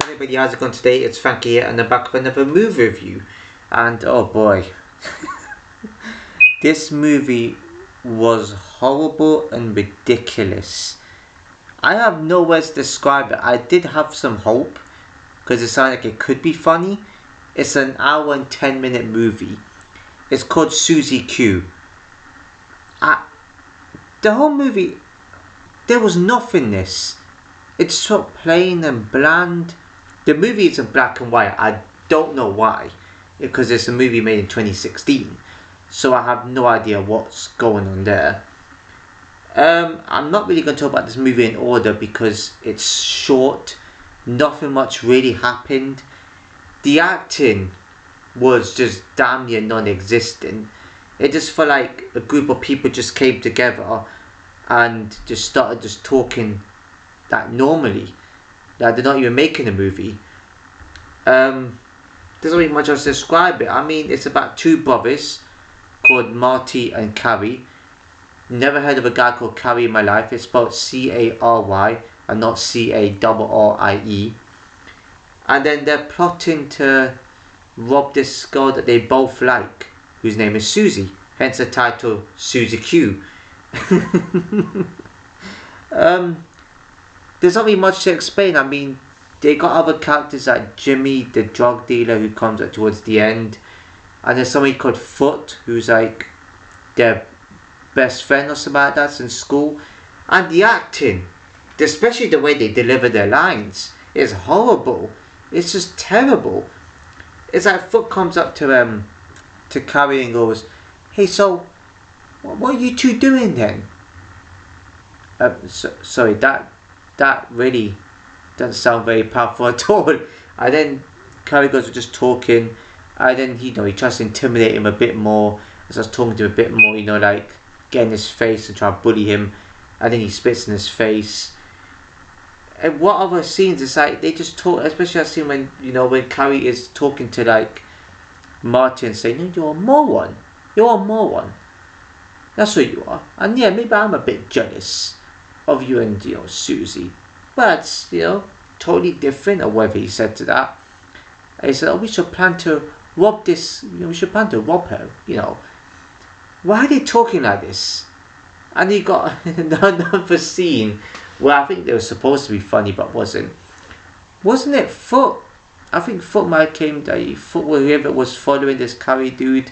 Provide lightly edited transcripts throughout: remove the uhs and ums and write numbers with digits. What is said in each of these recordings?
Everybody, how's it going today? It's Frankie here and I'm back with another movie review. And oh boy, this movie was horrible and ridiculous. I have no words to describe it. I did have some hope because it sounded like it could be funny. It's an hour and 10-minute movie. It's called Susie Q. The whole movie, there was nothingness. It's so plain and bland. The movie is in black and white. I don't know why, because it's a movie made in 2016, so I have no idea what's going on there. I'm not really going to talk about this movie in order because it's short. Nothing much really happened. The acting was just damn near non-existent. It just felt like a group of people just came together and just started just talking like normally. Like they're not even making a movie. There's not really much else to describe it. I mean, it's about two brothers called Marty and Carrie. Never heard of a guy called Carrie in my life. It's spelled C-A-R-Y and not C-A-R-R-I-E. And then they're plotting to rob this girl that they both like, whose name is Susie. Hence the title Susie Q. There's not really much to explain. I mean, they got other characters like Jimmy, the drug dealer, who comes up towards the end. And there's somebody called Foot, who's like their best friend or something like that in school. And the acting, especially the way they deliver their lines, is horrible. It's just terrible. It's like Foot comes up to Carrie and goes, "Hey, so what are you two doing then?" Sorry, that really doesn't sound very powerful at all. And then Carrie goes, "We're just talking," and then he tries to intimidate him a bit more. As I was talking to him a bit more, like get in his face and try to bully him, and then he spits in his face. And what other scenes? It's like they just talk, especially that scene when Carrie is talking to like Martin and saying, "No, you're a moron. You're a moron. That's what you are." And yeah, maybe I'm a bit jealous of you and Susie, but totally different, or whatever he said to that. And he said, "Oh, we should plan to rob this. We should plan to rob her. Why are they talking like this?" And he got another scene where I think they were supposed to be funny but wasn't it Foot? I think Foot might have came, Foot, whoever was following this Carrie dude,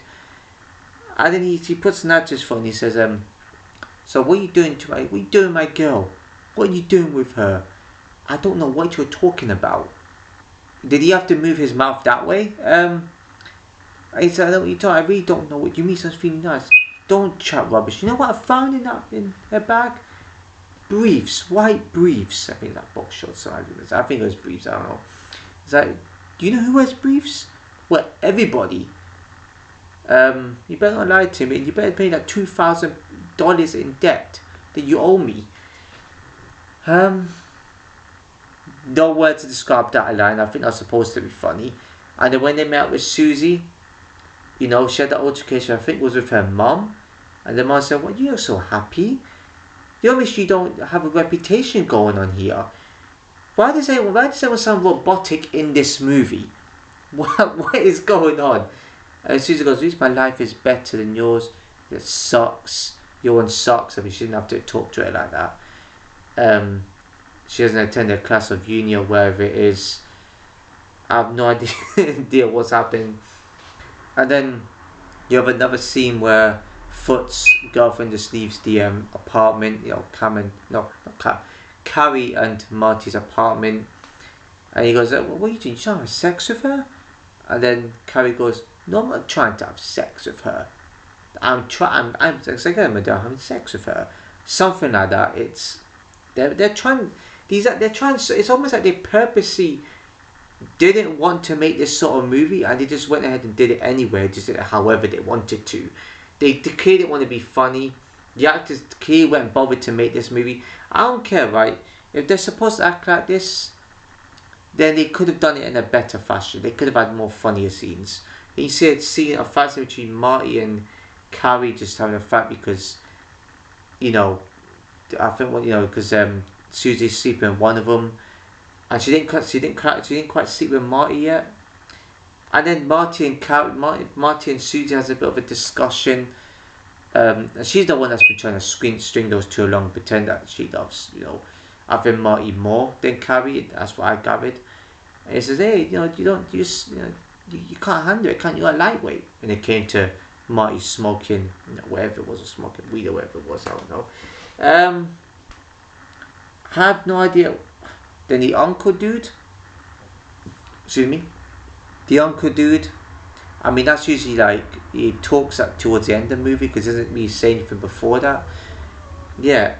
and then he puts an out to his phone. He says, "So what are you doing my girl? What are you doing with her? I don't know what you're talking about." Did he have to move his mouth that way? He said, "I know what you're talking. I really don't know what you mean. Something nice. Don't chat rubbish. You know what I found in her bag? Briefs, white briefs." I think that box short. So I think it was briefs. I don't know. It's like, do you know who wears briefs? Well, everybody. You better not lie to me. You better pay like $2,000 in debt that you owe me. No word to describe that line. I think that's supposed to be funny. And then when they met with Susie, she had that altercation. I think it was with her mum, and the mum said, "Well, you're so happy. Obviously you don't have a reputation going on here. Why does everyone sound robotic in this movie? What is going on?" And Susie goes, "At least my life is better than yours. It sucks. Your one sucks." I mean, she didn't have to talk to her like that. She doesn't attend a class of uni or wherever it is. I have no idea what's happening. And then you have another scene where Foot's girlfriend just leaves the apartment. Carrie and Marty's apartment. And he goes, "What are you doing? You trying to have sex with her?" And then Carrie goes, "No, I'm not trying to have sex with her. I'm having sex with her." Something like that. They're trying. It's almost like they purposely didn't want to make this sort of movie, and they just went ahead and did it anyway. Just did it however they wanted to. They clearly didn't want to be funny. The actors clearly weren't bothered to make this movie. I don't care, right? If they're supposed to act like this, then they could have done it in a better fashion. They could have had more funnier scenes. You see a fight between Marty and Carrie just having a fight because, I think because Susie's sleeping with one of them, and she didn't quite sleep with Marty yet. And then Marty and Susie has a bit of a discussion. And she's the one that's been trying to string those two along, pretend that she loves, I think Marty more than Carrie. That's what I gathered. And he says, hey, you can't handle it, can't you? You're lightweight. When it came to Marty smoking, whatever it was, or smoking weed or whatever it was, I don't know. I have no idea. Then the uncle dude, I mean, that's usually like, he talks up towards the end of the movie, because he doesn't really say anything before that. Yeah,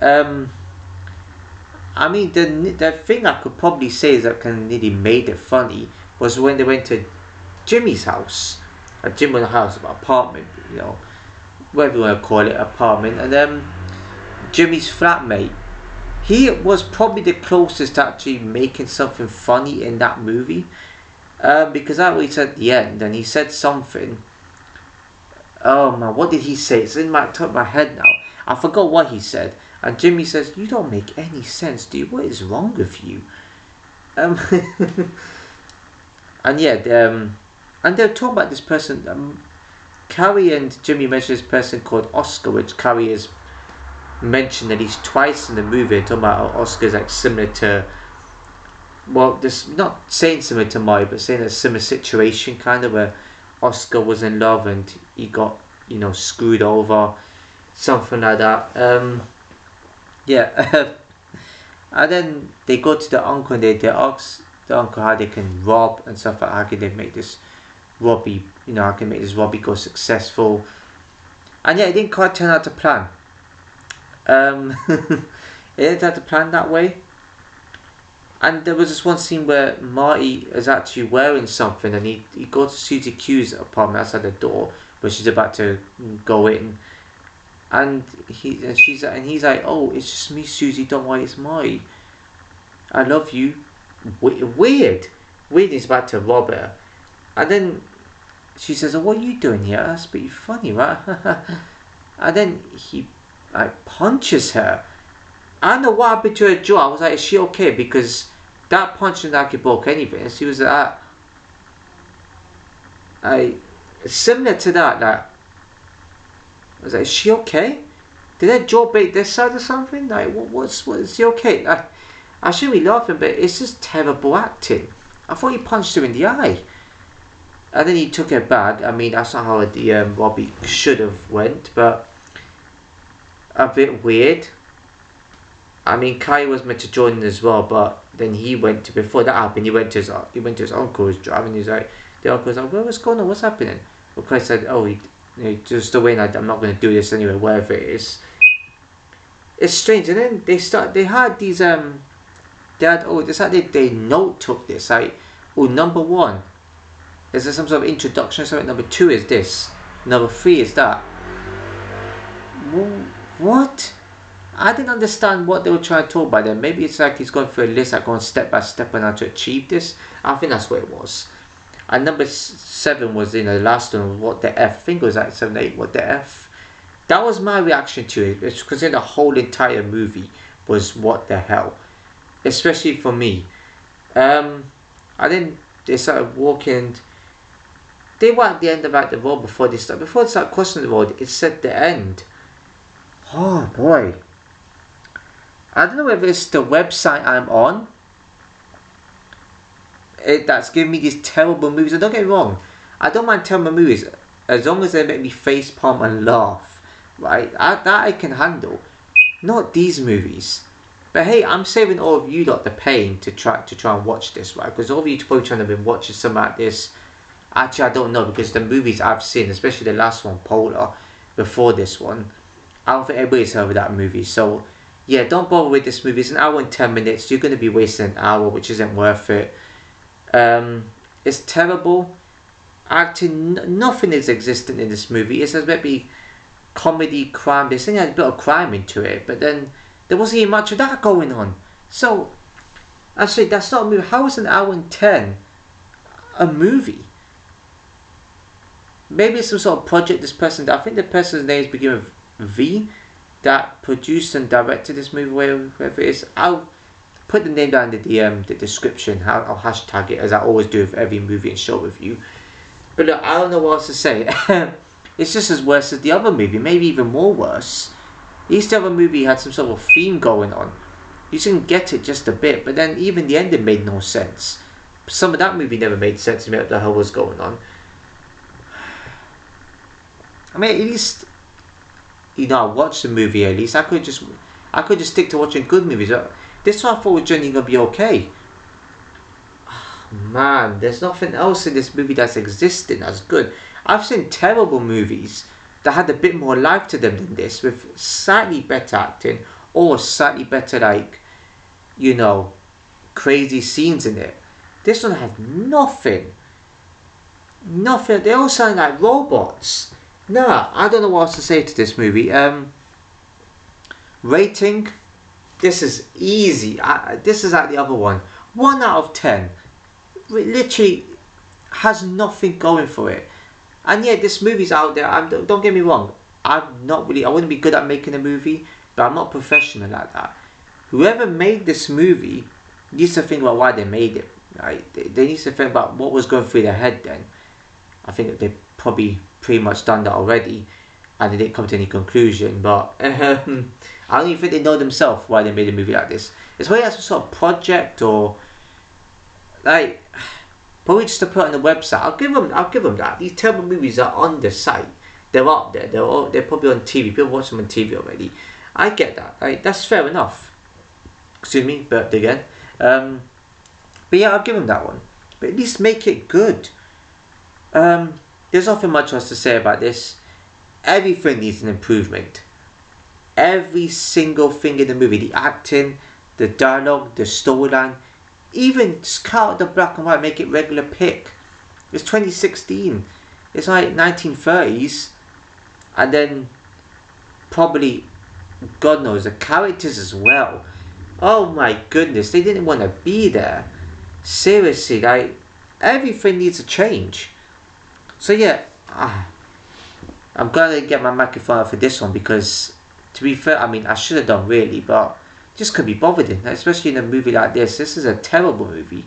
I mean, the thing I could probably say is that kind of nearly made it funny was when they went to Jimmy's house. Jimmy's house, apartment, whatever you want to call it, apartment. And Jimmy's flatmate, he was probably the closest to actually making something funny in that movie. Because that's what he said at the end, and he said something. Oh man, what did he say? It's in my top of my head now. I forgot what he said. And Jimmy says, "You don't make any sense, do you? What is wrong with you?" And yeah, and they're talking about this person. Carrie and Jimmy mentioned this person called Oscar, which Carrie has mentioned at least twice in the movie. They're talking about how Oscar is like similar to, well, this not saying similar to Marty, but saying a similar situation, kind of, where Oscar was in love and he got, screwed over, something like that. Yeah. And then they go to the uncle and they ask the uncle how they can rob and stuff like that. How can they make this Robbie, how can make this Robbie go successful? And yeah, it didn't quite turn out to plan. It didn't turn out to plan that way. And there was this one scene where Marty is actually wearing something, and he goes to Susie Q's apartment outside the door, where she's about to go in. And he's like, "Oh, it's just me, Susie. Don't worry, it's Marty. I love you." Weird. He's about to rob her, and then she says, "Oh, what are you doing here? That's pretty funny, right?" And then he punches her. I don't know what happened to her jaw. I was like, "Is she okay?" Because that punch didn't actually broke anything. And she was like, similar to that. Like, I was like, "Is she okay? Did her jaw break this side or something? Like, what is she okay?" I shouldn't be laughing, but it's just terrible acting. I thought he punched her in the eye. And then he took her back. I mean, that's not how the Robbie should have went, but a bit weird. I mean, Kai was meant to join in as well, but then he went to, before that happened, he went to his uncle who's driving. He's like, the uncle's like, "Well, what's going on? What's happening?" Well, Kai said, "Oh, just the way I'm not going to do this anyway, whatever it is." It's strange. And then they had these they note took this, like, oh, number one, is there some sort of introduction or something? Number two is this. Number three is that. What? I didn't understand what they were trying to talk about there. Maybe it's like he's going through a list, like going step by step on how to achieve this. I think that's what it was. And number 7 was, the last one, what the F. I think it was like 7, 8, what the F. That was my reaction to it. It's because the whole entire movie was what the hell. Especially for me. And then they started walking. They were at the end of the road before they start crossing the road. It said the end. Oh boy. I don't know whether it's the website I'm on that's giving me these terrible movies. And don't get me wrong, I don't mind terrible movies as long as they make me facepalm and laugh, right? That I can handle. Not these movies. But hey, I'm saving all of you lot the pain to try and watch this, right? Because all of you probably trying to be watching something like this. Actually, I don't know, because the movies I've seen, especially the last one, Polar, before this one, I don't think everybody's heard of that movie. So yeah, don't bother with this movie. It's an hour and 10 minutes. You're going to be wasting an hour, which isn't worth it. It's terrible. Acting, nothing is existent in this movie. It's maybe comedy, crime. There's a bit of crime into it, but then there wasn't even much of that going on. So actually, that's not a movie. How is an hour and 10 a movie? Maybe it's some sort of project this person. I think the person's name is beginning with V, that produced and directed this movie, wherever it is. I'll put the name down in the description. I'll hashtag it, as I always do with every movie and show review. But look, I don't know what else to say. It's just as worse as the other movie, maybe even more worse. At least the other movie had some sort of theme going on. You didn't get it just a bit, but then even the ending made no sense. Some of that movie never made sense to me what the hell was going on. I mean, at least, you know, I watched the movie. At least I could just stick to watching good movies. This one I thought was genuinely gonna be okay. Man, there's nothing else in this movie that's existing that's good. I've seen terrible movies that had a bit more life to them than this, with slightly better acting or slightly better, like, you know, crazy scenes in it. This one had nothing. Nothing. They all sound like robots. Nah, I don't know what else to say to this movie. Rating. This is easy. This is like the other one. 1 out of 10. It literally has nothing going for it. And yeah, this movie's out there. Don't get me wrong. I wouldn't be good at making a movie, but I'm not professional like that. Whoever made this movie needs to think about why they made it. Right? They need to think about what was going through their head then. I think that they've probably pretty much done that already, and they didn't come to any conclusion. But I don't even think they know themselves why they made a movie like this. It's probably like some sort of project, or like probably just to put on the website. I'll give them that. These terrible movies are on the site. They're up there. They're probably on TV. People watch them on TV already. I get that. Right? That's fair enough. Excuse me, burped again. But yeah, I'll give them that one. But at least make it good. There's nothing much else to say about this. Everything needs an improvement. Every single thing in the movie, the acting, the dialogue, the storyline, even just cut out the black and white, make it regular pick. It's 2016. It's like 1930s, and then probably, God knows, the characters as well. Oh my goodness, they didn't want to be there. Seriously, like, everything needs a change. So yeah, I'm gonna get my microphone out for this one, because to be fair, I mean, I should have done really, but just couldn't be bothered in, especially in a movie like this. This is a terrible movie.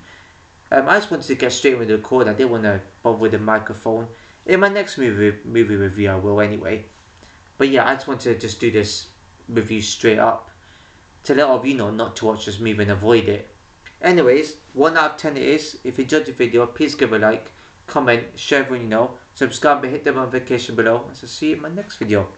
I just wanted to get straight with the record. I didn't want to bother with the microphone. In my next movie review, I will anyway. But yeah, I just wanted to just do this review straight up to let all of you know not to watch this movie and avoid it. Anyways, 1 out of 10 it is. If you enjoyed the video, please give a like, comment, share when you know, subscribe and hit the notification below. And so see you in my next video.